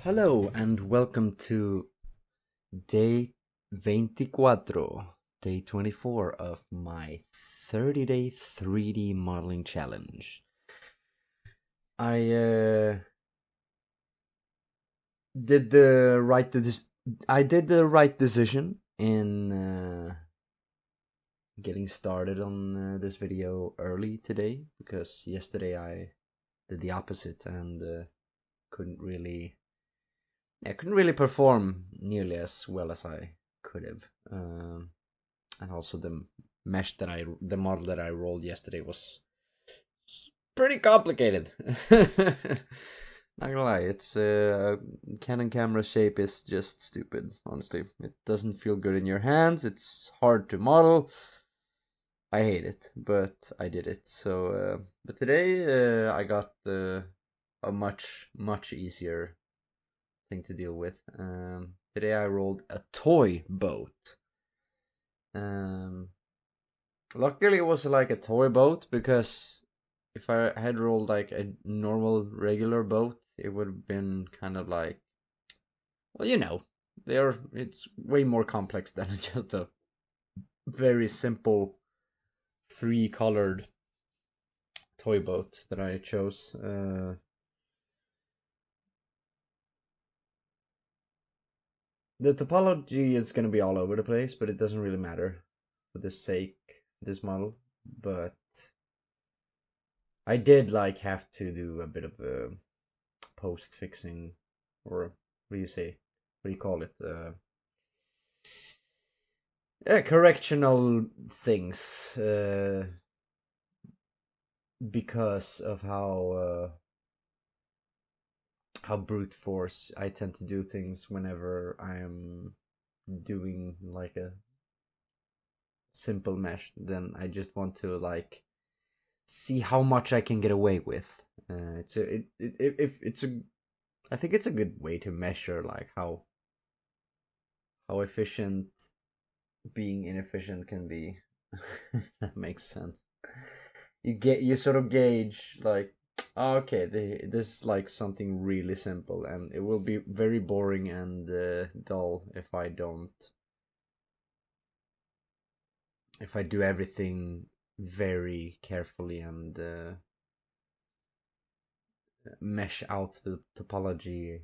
Hello and welcome to day 24, day 24 of my 30-day 3D modeling challenge. I did the right decision in getting started on this video early today, because yesterday I did the opposite and couldn't really perform nearly as well as I could have. And also the model that I rolled yesterday was pretty complicated. Not gonna lie, it's Canon camera shape is just stupid. Honestly, it doesn't feel good in your hands. It's hard to model. I hate it, but I did it. So, but today I got a much easier thing to deal with. Today I rolled a toy boat. Luckily it was like a toy boat, because if I had rolled like a normal regular boat, it would have been kind of like, well, it's way more complex than just a very simple three-colored toy boat that I chose. The topology is going to be all over the place, but it doesn't really matter for the sake of this model. But I did like have to do a bit of a post fixing, or what do you say? What do you call it? Correctional things, because of how brute force I tend to do things whenever I am doing like a simple mesh. Then I just want to like see how much I can get away with. I think it's a good way to measure like how efficient being inefficient can be. That makes sense. You sort of gauge like, oh, okay, this is like something really simple, and it will be very boring and dull if I do everything very carefully and mesh out the topology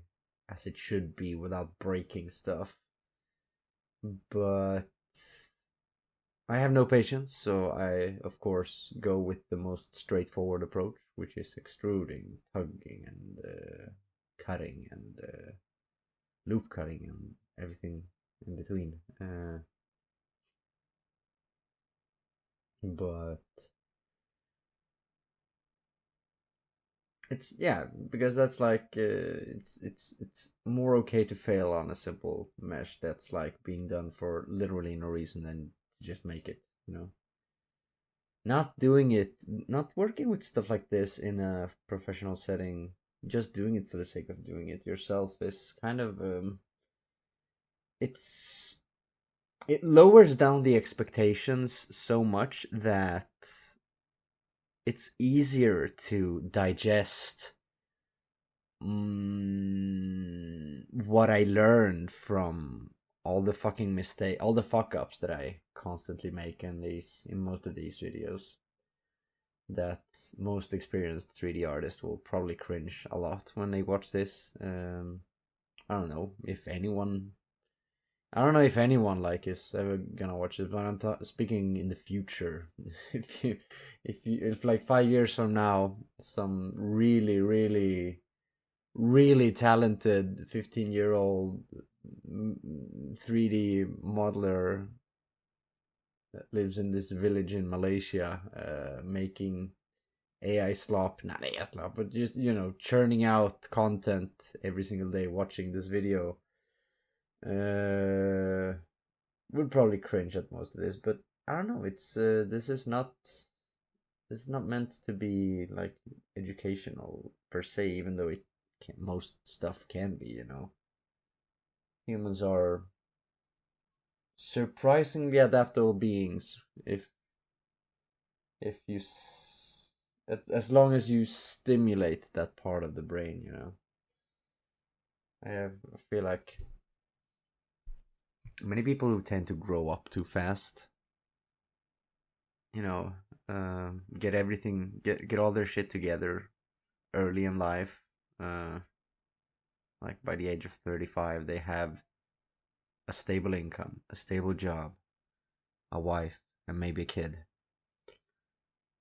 as it should be without breaking stuff. But I have no patience, so I, of course, go with the most straightforward approach, which is extruding, tugging, and cutting, and loop cutting, and everything in between. But it's, yeah, because that's like it's more okay to fail on a simple mesh that's like being done for literally no reason than to just make it, not doing it, not working with stuff like this in a professional setting, just doing it for the sake of doing it yourself is kind of it's it lowers down the expectations so much that it's easier to digest what I learned from all the fucking all the fuck ups that I constantly make in most of these videos. That most experienced 3D artists will probably cringe a lot when they watch this. I don't know if anyone. I don't know if anyone like is ever gonna watch it, but I'm speaking in the future. If like 5 years from now, some really talented 15-year-old 3D modeler that lives in this village in Malaysia, making AI slop, not AI slop, but just, churning out content every single day, watching this video, would probably cringe at most of this. But I don't know. It's this is not meant to be like educational per se, even though most stuff can be. Humans are surprisingly adaptable beings if you as long as you stimulate that part of the brain. I feel like many people who tend to grow up too fast, you know, get all their shit together early in life. Uh, like by the age of 35, they have a stable income, a stable job, a wife, and maybe a kid.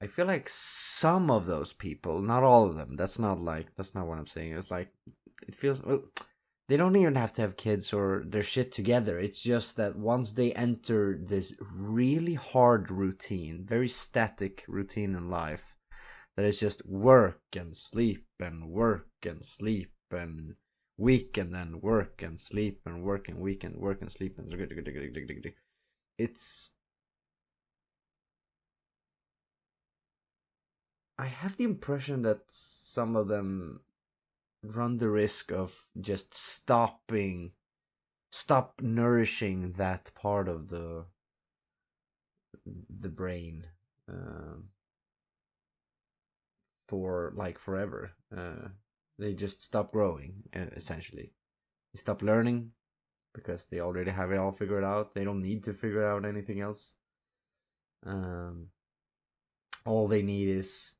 I feel like some of those people, not all of them. That's not what I'm saying. It's like it feels well, they don't even have to have kids or their shit together. It's just that once they enter this really hard routine, very static routine in life, that is just work and sleep and work and sleep and week and then work and sleep and work and weekend work and sleep and it's I have the impression that some of them run the risk of just stop nourishing that part of the brain uh, for like forever. They just stop growing, essentially. They stop learning because they already have it all figured out. They don't need to figure out anything else. Um, all they need is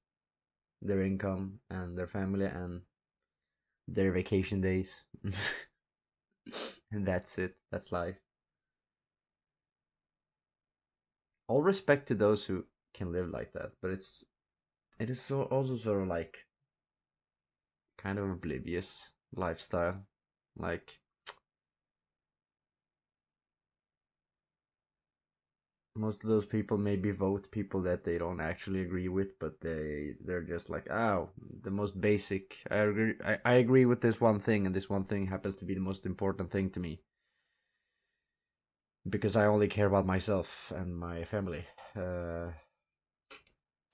their income and their family and their vacation days. And that's it. That's life. All respect to those who can live like that, but it is so also sort of like kind of oblivious lifestyle. Like most of those people maybe vote people that they don't actually agree with, but they're just like, oh, the most basic. I agree with this one thing, and this one thing happens to be the most important thing to me because I only care about myself and my family.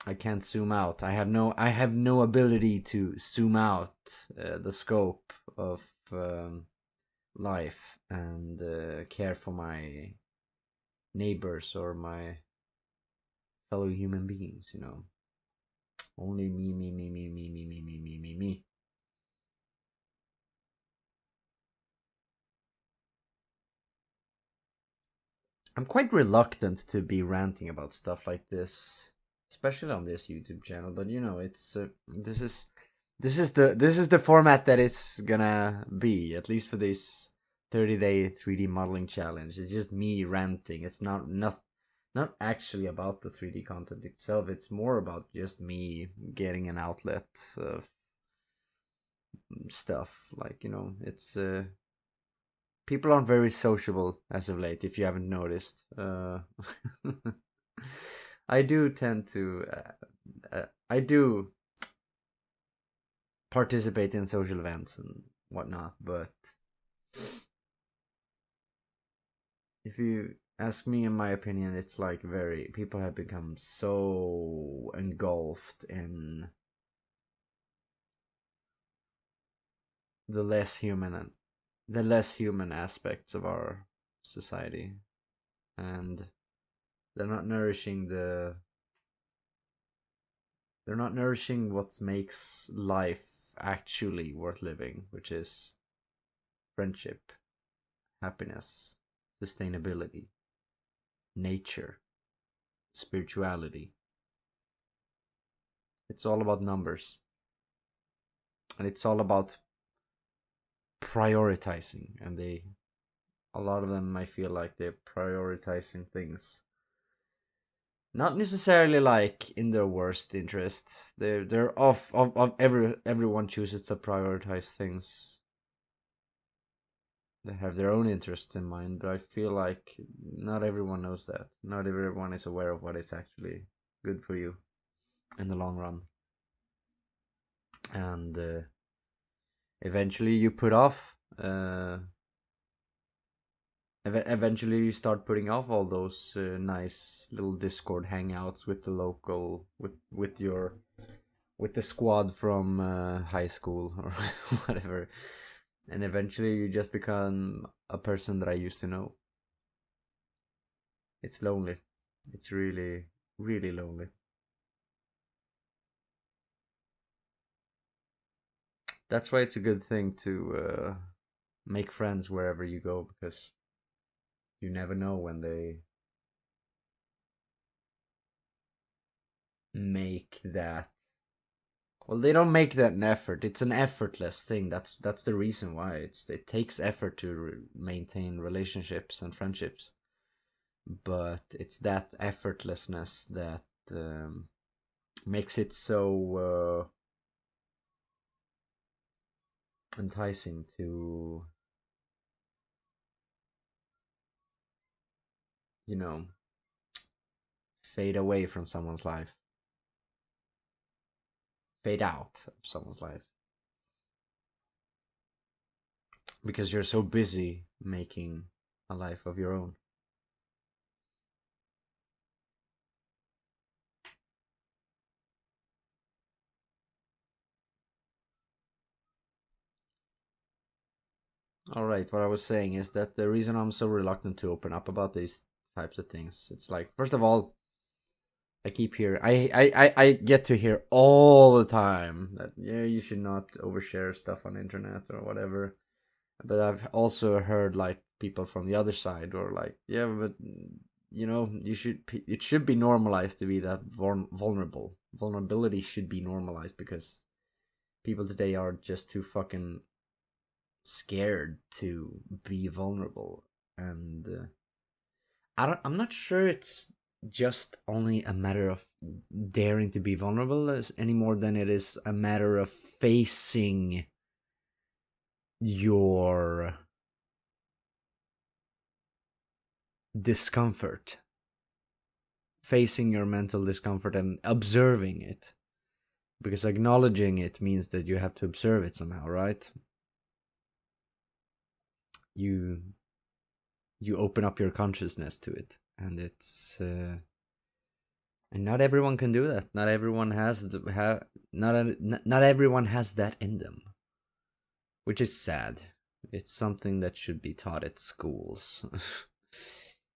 I can't zoom out. I have no ability to zoom out the scope of life and care for my neighbors or my fellow human beings. Only me, me, me, me, me, me, me, me, me, me, me. I'm quite reluctant to be ranting about stuff like this, especially on this YouTube channel. But it's this is the format that it's gonna be, at least for this 30-day 3D modeling challenge. It's just me ranting. It's not actually about the 3D content itself. It's more about just me getting an outlet of stuff. Like it's people aren't very sociable as of late. If you haven't noticed, I do tend to I do participate in social events and whatnot, but if you ask me, in my opinion, it's like very people have become so engulfed in the less human and the less human aspects of our society, and they're not nourishing what makes life actually worth living, which is friendship, happiness, sustainability, nature, spirituality. It's all about numbers, and it's all about prioritizing. And a lot of them, I feel like they're prioritizing things not necessarily like in their worst interest. They're of everyone chooses to prioritize things that have their own interests in mind, but I feel like not everyone knows that. Not everyone is aware of what is actually good for you in the long run. And eventually you put off eventually you start putting off all those nice little Discord hangouts with the local with the squad from high school or whatever, and eventually you just become a person that I used to know. It's lonely. It's really, really lonely. That's why it's a good thing to make friends wherever you go, because you never know when they make that. Well, they don't make that an effort. It's an effortless thing. That's the reason why it takes effort to maintain relationships and friendships. But it's that effortlessness that makes it so enticing to, you know, fade away from someone's life, fade out of someone's life, because you're so busy making a life of your own. All right, what I was saying is that the reason I'm so reluctant to open up about these types of things, it's like, first of all, I keep hearing, I get to hear all the time that, yeah, you should not overshare stuff on the internet or whatever. But I've also heard like people from the other side, or like, yeah, but it should be normalized to be that vulnerable. Vulnerability should be normalized because people today are just too fucking scared to be vulnerable. And I'm not sure it's just only a matter of daring to be vulnerable any more than it is a matter of facing your discomfort, facing your mental discomfort and observing it, because acknowledging it means that you have to observe it somehow, right? You open up your consciousness to it, and it's and not everyone can do that. Not everyone has not everyone has that in them, which is sad. It's something that should be taught at schools.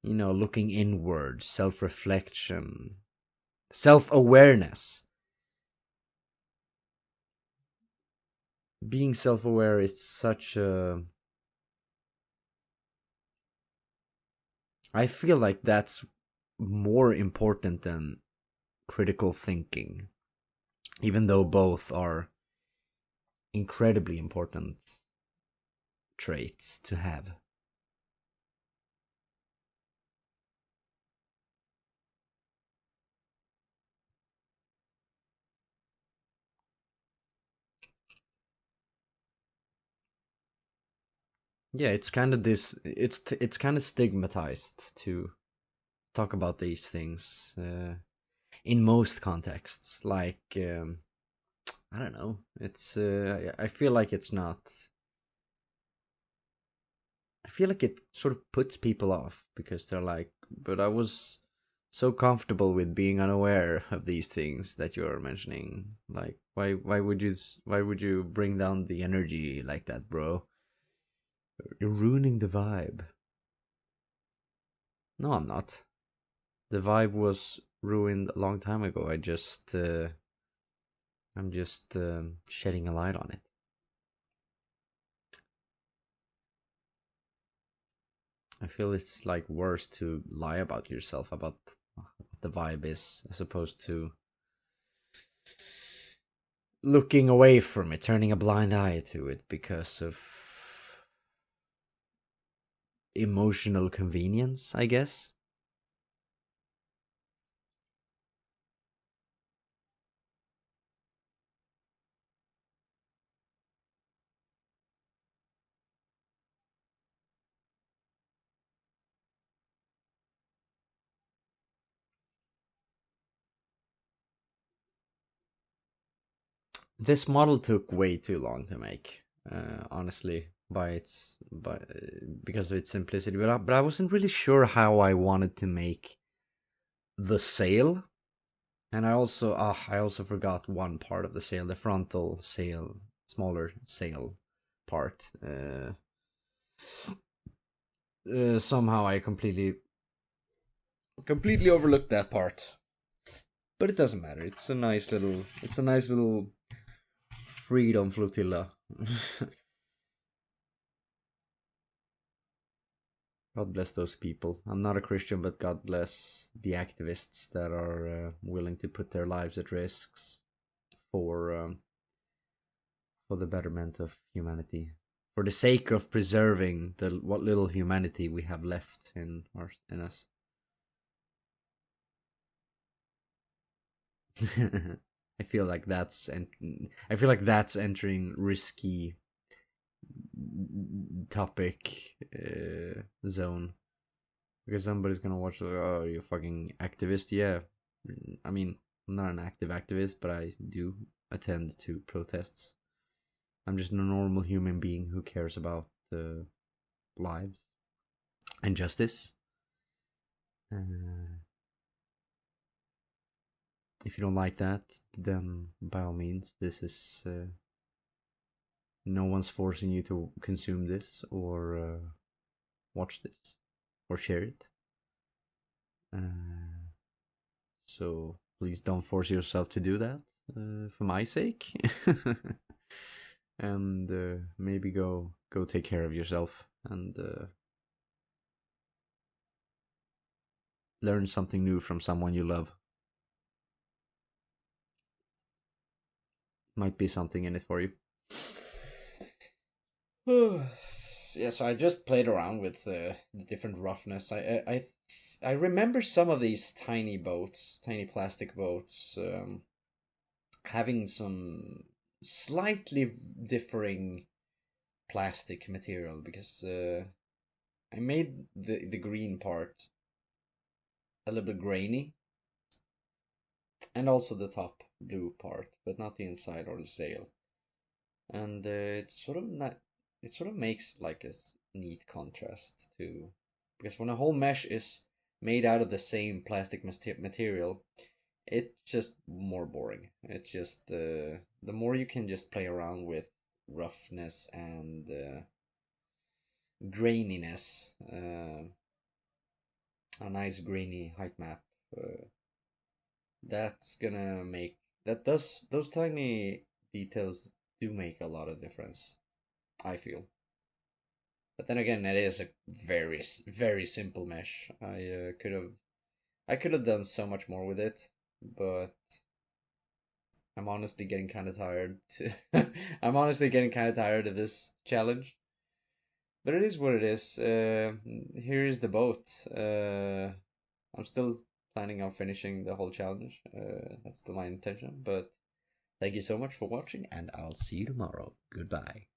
Looking inward, self-reflection, self-awareness. Being self-aware is such a... I feel like that's more important than critical thinking, even though both are incredibly important traits to have. Yeah, it's kind of this. It's kind of stigmatized to talk about these things in most contexts. Like I don't know. It's I feel like it's not. I feel like it sort of puts people off because they're like, but I was so comfortable with being unaware of these things that you're mentioning. Like, why would you bring down the energy like that, bro? You're ruining the vibe. No, I'm not. The vibe was ruined a long time ago. I'm just shedding a light on it. I feel it's like worse to lie about yourself, about what the vibe is, as opposed to looking away from it, turning a blind eye to it because of emotional convenience, I guess. This model took way too long to make, honestly, because of its simplicity. But I wasn't really sure how I wanted to make the sail, and I also forgot one part of the sail, the frontal sail, smaller sail part. Somehow I completely overlooked that part, but it doesn't matter. It's a nice little freedom flotilla. God bless those people. I'm not a Christian, but God bless the activists that are willing to put their lives at risks for the betterment of humanity, for the sake of preserving what little humanity we have left in us. I feel like that's entering risky topic zone, because somebody's gonna watch like, oh, you fucking activist. Yeah, I mean, I'm not an active activist, but I do attend to protests. I'm just a normal human being who cares about lives and justice. If you don't like that, then by all means, this is no one's forcing you to consume this or watch this or share it. So please don't force yourself to do that for my sake. And maybe go take care of yourself and learn something new from someone you love. Might be something in it for you. Yeah, so I just played around with the different roughness. I remember some of these tiny boats, tiny plastic boats, having some slightly differing plastic material, because I made the green part a little bit grainy, and also the top blue part, but not the inside or the sail. And it sort of makes like a neat contrast to, because when a whole mesh is made out of the same plastic material, it's just more boring. It's just the more you can just play around with roughness and graininess, a nice grainy height map, that's gonna make those tiny details do make a lot of difference, I feel. But then again, it is a very simple mesh. I could have done so much more with it, but I'm honestly getting kind of tired. I'm honestly getting kind of tired of this challenge. But it is what it is. Here is the boat. I'm still planning on finishing the whole challenge. That's still my intention. But thank you so much for watching, and I'll see you tomorrow. Goodbye.